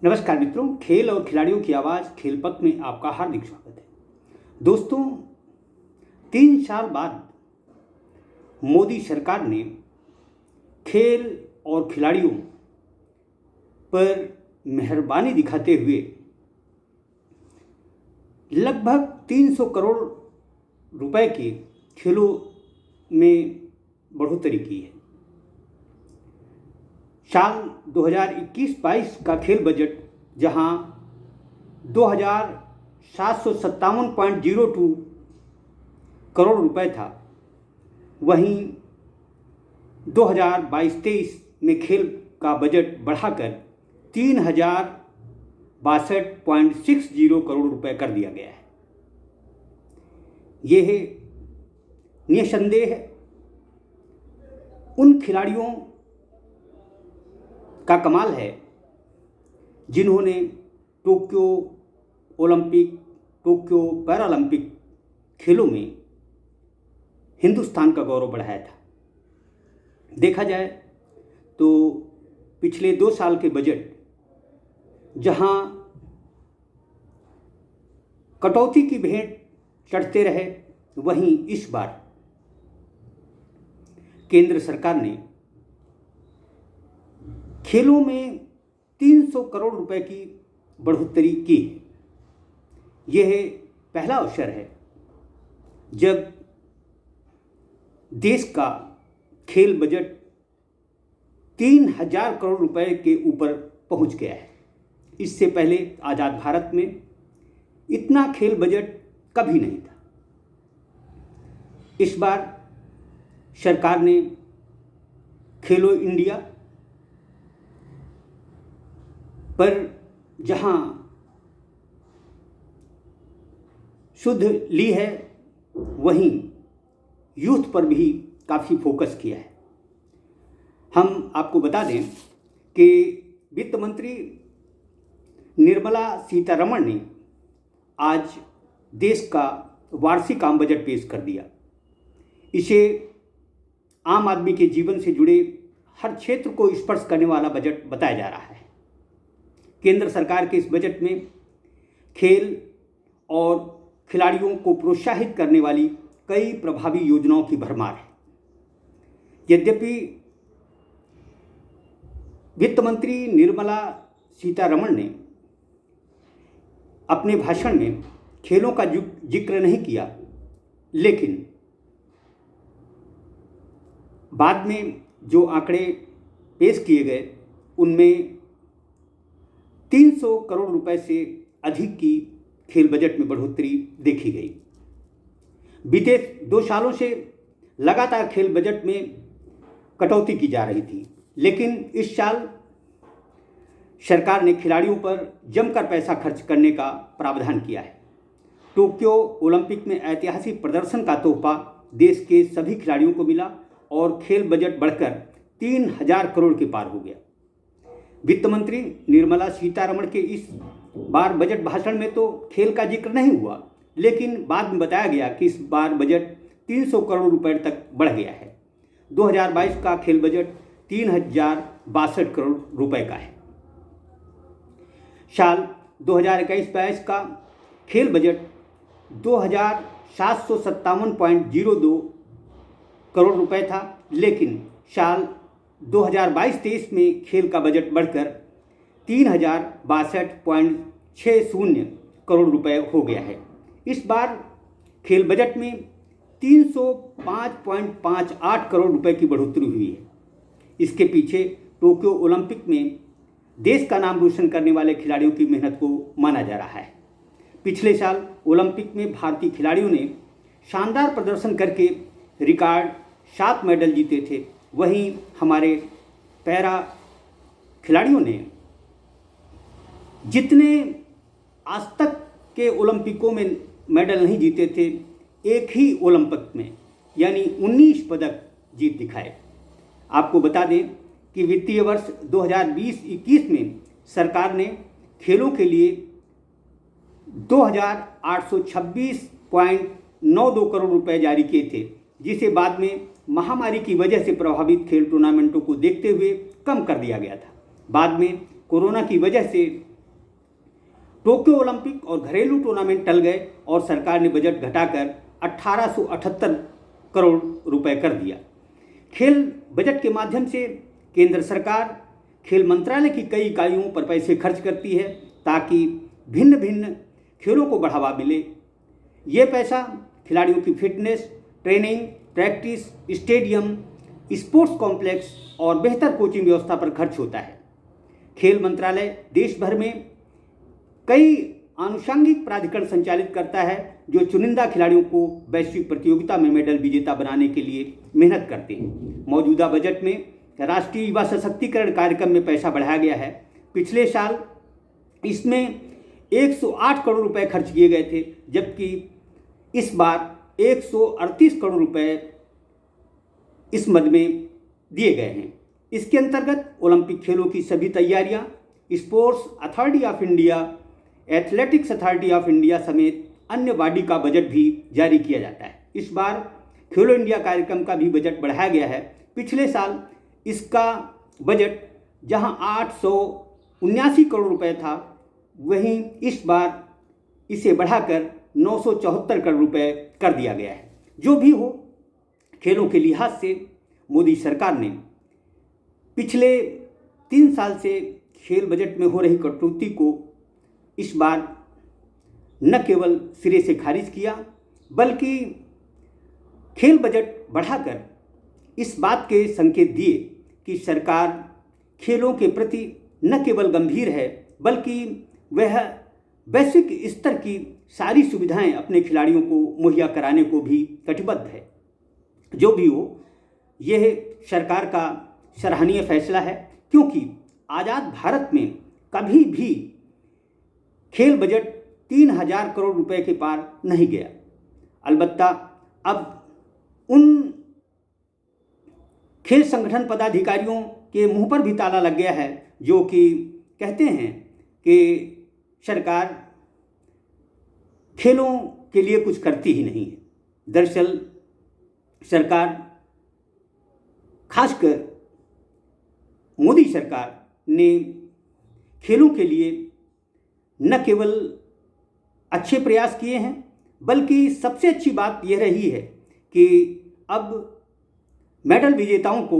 नमस्कार मित्रों, खेल और खिलाड़ियों की आवाज़ खेल पथ में आपका हार्दिक स्वागत है। दोस्तों, 3 साल बाद मोदी सरकार ने खेल और खिलाड़ियों पर मेहरबानी दिखाते हुए लगभग 300 करोड़ रुपए के खेलों में बढ़ोतरी की है। साल 2021-22 का खेल बजट जहां 2757.02 करोड़ रुपए था, वहीं 2022-23 में खेल का बजट बढ़ाकर 3062.60 करोड़ रुपए कर दिया गया है। यह निसंदेह उन खिलाड़ियों का कमाल है जिन्होंने टोक्यो ओलंपिक, टोक्यो पैरालंपिक खेलों में हिंदुस्तान का गौरव बढ़ाया था। देखा जाए तो पिछले 2 साल के बजट जहां कटौती की भेंट चढ़ते रहे, वहीं इस बार केंद्र सरकार ने खेलों में 300 करोड़ रुपए की बढ़ोतरी की है। यह पहला अवसर है जब देश का खेल बजट 3000 करोड़ रुपए के ऊपर पहुंच गया है। इससे पहले आज़ाद भारत में इतना खेल बजट कभी नहीं था। इस बार सरकार ने खेलो इंडिया पर जहां शुद्ध ली है, वहीं यूथ पर भी काफ़ी फोकस किया है। हम आपको बता दें कि वित्त मंत्री निर्मला सीतारमण ने आज देश का वार्षिक आम बजट पेश कर दिया। इसे आम आदमी के जीवन से जुड़े हर क्षेत्र को स्पर्श करने वाला बजट बताया जा रहा है। केंद्र सरकार के इस बजट में खेल और खिलाड़ियों को प्रोत्साहित करने वाली कई प्रभावी योजनाओं की भरमार है। यद्यपि वित्त मंत्री निर्मला सीतारमण ने अपने भाषण में खेलों का जिक्र नहीं किया, लेकिन बाद में जो आंकड़े पेश किए गए उनमें 300 करोड़ रुपए से अधिक की खेल बजट में बढ़ोतरी देखी गई। बीते 2 सालों से लगातार खेल बजट में कटौती की जा रही थी, लेकिन इस साल सरकार ने खिलाड़ियों पर जमकर पैसा खर्च करने का प्रावधान किया है। टोक्यो ओलंपिक में ऐतिहासिक प्रदर्शन का तोहफा देश के सभी खिलाड़ियों को मिला और खेल बजट बढ़कर 3000 करोड़ के पार हो गया। वित्त मंत्री निर्मला सीतारमण के इस बार बजट भाषण में तो खेल का जिक्र नहीं हुआ, लेकिन बाद में बताया गया कि इस बार बजट 300 करोड़ रुपए तक बढ़ गया है। 2022 का खेल बजट 3062 करोड़ रुपए का है। साल 2021-22 का खेल बजट 2757.02 करोड़ रुपए था, लेकिन साल 2022-23 में खेल का बजट बढ़कर 3062.60 करोड़ रुपए हो गया है। इस बार खेल बजट में 305.58 करोड़ रुपए की बढ़ोतरी हुई है। इसके पीछे टोक्यो ओलंपिक में देश का नाम रोशन करने वाले खिलाड़ियों की मेहनत को माना जा रहा है। पिछले साल ओलंपिक में भारतीय खिलाड़ियों ने शानदार प्रदर्शन करके रिकॉर्ड 7 मेडल जीते थे। वहीं हमारे पैरा खिलाड़ियों ने जितने आज तक के ओलंपिकों में मेडल नहीं जीते थे, एक ही ओलंपिक में यानी 19 पदक जीत दिखाए। आपको बता दें कि वित्तीय वर्ष 2020-21 में सरकार ने खेलों के लिए 2826.92 करोड़ रुपए जारी किए थे, जिसे बाद में महामारी की वजह से प्रभावित खेल टूर्नामेंटों को देखते हुए कम कर दिया गया था। बाद में कोरोना की वजह से टोक्यो ओलंपिक और घरेलू टूर्नामेंट टल गए और सरकार ने बजट घटाकर 1878 करोड़ रुपए कर दिया। खेल बजट के माध्यम से केंद्र सरकार खेल मंत्रालय की कई इकाइयों पर पैसे खर्च करती है ताकि भिन्न भिन्न खेलों को बढ़ावा मिले। ये पैसा खिलाड़ियों की fitness, training, practice, stadium, sports complex और बेहतर कोचिंग व्यवस्था पर खर्च होता है। खेल मंत्रालय देश भर में कई आनुषंगिक प्राधिकरण संचालित करता है जो चुनिंदा खिलाड़ियों को वैश्विक प्रतियोगिता में मेडल विजेता बनाने के लिए मेहनत करते हैं। मौजूदा बजट में राष्ट्रीय युवा सशक्तिकरण कार्यक्रम में पैसा बढ़ाया गया है। पिछले साल इसमें 108 करोड़ रुपए खर्च किए गए थे, जबकि इस बार 138 करोड़ रुपए इस मद में दिए गए हैं। इसके अंतर्गत ओलंपिक खेलों की सभी तैयारियां sports authority of India, athletics authority of India समेत अन्य बॉडी का बजट भी जारी किया जाता है। इस बार खेलो इंडिया कार्यक्रम का भी बजट बढ़ाया गया है। पिछले साल इसका बजट जहां 879 करोड़ रुपए था, वहीं इस बार इसे बढ़ाकर 974 करोड़ रुपए कर दिया गया है। जो भी हो, खेलों के लिहाज से मोदी सरकार ने पिछले 3 साल से खेल बजट में हो रही कटौती को इस बार न केवल सिरे से खारिज किया, बल्कि खेल बजट बढ़ाकर इस बात के संकेत दिए कि सरकार खेलों के प्रति न केवल गंभीर है, बल्कि वह वैश्विक स्तर की सारी सुविधाएं अपने खिलाड़ियों को मुहैया कराने को भी कटिबद्ध है। जो भी हो, यह सरकार का सराहनीय फैसला है, क्योंकि आज़ाद भारत में कभी भी खेल बजट 3000 करोड़ रुपए के पार नहीं गया। अलबत्ता अब उन खेल संगठन पदाधिकारियों के मुंह पर भी ताला लग गया है जो कि कहते हैं कि सरकार खेलों के लिए कुछ करती ही नहीं है। दरअसल सरकार, खासकर मोदी सरकार ने खेलों के लिए न केवल अच्छे प्रयास किए हैं, बल्कि सबसे अच्छी बात यह रही है कि अब मेडल विजेताओं को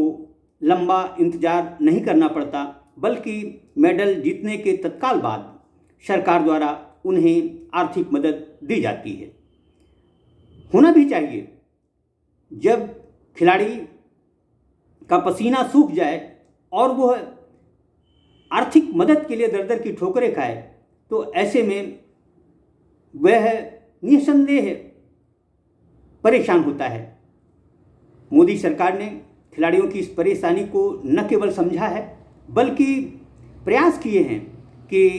लंबा इंतजार नहीं करना पड़ता, बल्कि मेडल जीतने के तत्काल बाद सरकार द्वारा उन्हें आर्थिक मदद दी जाती है। होना भी चाहिए। जब खिलाड़ी का पसीना सूख जाए और वह आर्थिक मदद के लिए दर दर की ठोकरें खाए, तो ऐसे में वह निसंदेह परेशान होता है। मोदी सरकार ने खिलाड़ियों की इस परेशानी को न केवल समझा है, बल्कि प्रयास किए हैं कि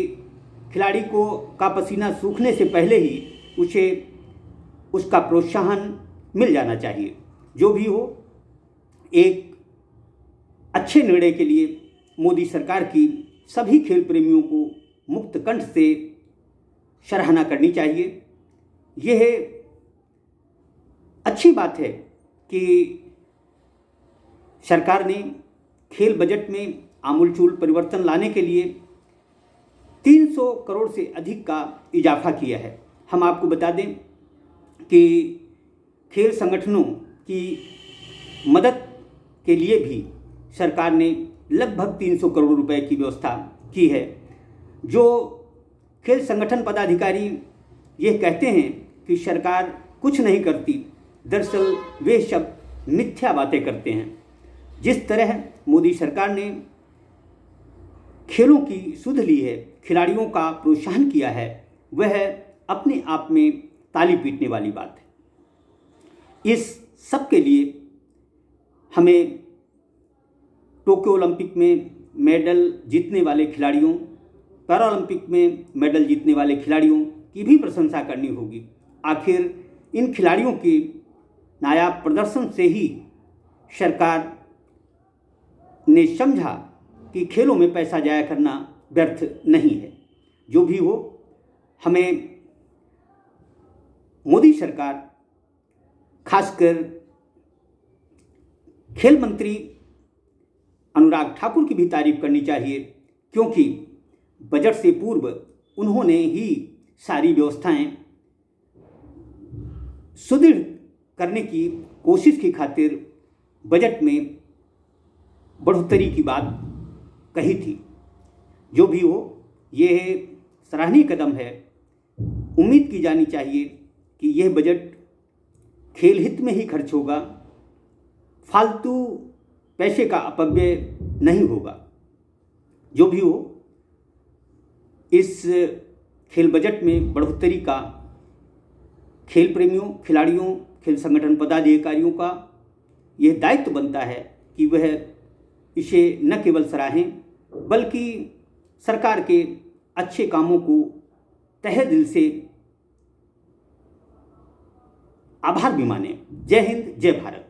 खिलाड़ी का पसीना सूखने से पहले ही उसे उसका प्रोत्साहन मिल जाना चाहिए। जो भी हो, एक अच्छे निर्णय के लिए मोदी सरकार की सभी खेल प्रेमियों को मुक्त कंठ से सराहना करनी चाहिए। यह अच्छी बात है कि सरकार ने खेल बजट में आमूलचूल परिवर्तन लाने के लिए 300 करोड़ से अधिक का इजाफा किया है। हम आपको बता दें कि खेल संगठनों की मदद के लिए भी सरकार ने लगभग 300 करोड़ रुपए की व्यवस्था की है। जो खेल संगठन पदाधिकारी ये कहते हैं कि सरकार कुछ नहीं करती, दरअसल वे सब मिथ्या बातें करते हैं। जिस तरह मोदी सरकार ने खेलों की सुध ली है, खिलाड़ियों का प्रोत्साहन किया है, वह अपने आप में ताली पीटने वाली बात है। इस सब के लिए हमें टोक्यो ओलंपिक में मेडल जीतने वाले खिलाड़ियों, पैरालंपिक में मेडल जीतने वाले खिलाड़ियों की भी प्रशंसा करनी होगी। आखिर इन खिलाड़ियों के नायाब प्रदर्शन से ही सरकार ने समझा कि खेलों में पैसा जाया करना व्यर्थ नहीं है। जो भी हो, हमें मोदी सरकार, खासकर खेल मंत्री अनुराग ठाकुर की भी तारीफ करनी चाहिए, क्योंकि बजट से पूर्व उन्होंने ही सारी व्यवस्थाएं सुदृढ़ करने की कोशिश की खातिर बजट में बढ़ोतरी की बात कही थी। जो भी हो, यह सराहनीय कदम है। उम्मीद की जानी चाहिए कि यह बजट खेल हित में ही खर्च होगा, फालतू पैसे का अपव्यय नहीं होगा। जो भी हो, इस खेल बजट में बढ़ोतरी का खेल प्रेमियों, खिलाड़ियों, खेल संगठन पदाधिकारियों का यह दायित्व बनता है कि वह इसे न केवल सराहें बल्कि सरकार के अच्छे कामों को तहे दिल से आभार भी माने। जय हिंद, जय भारत।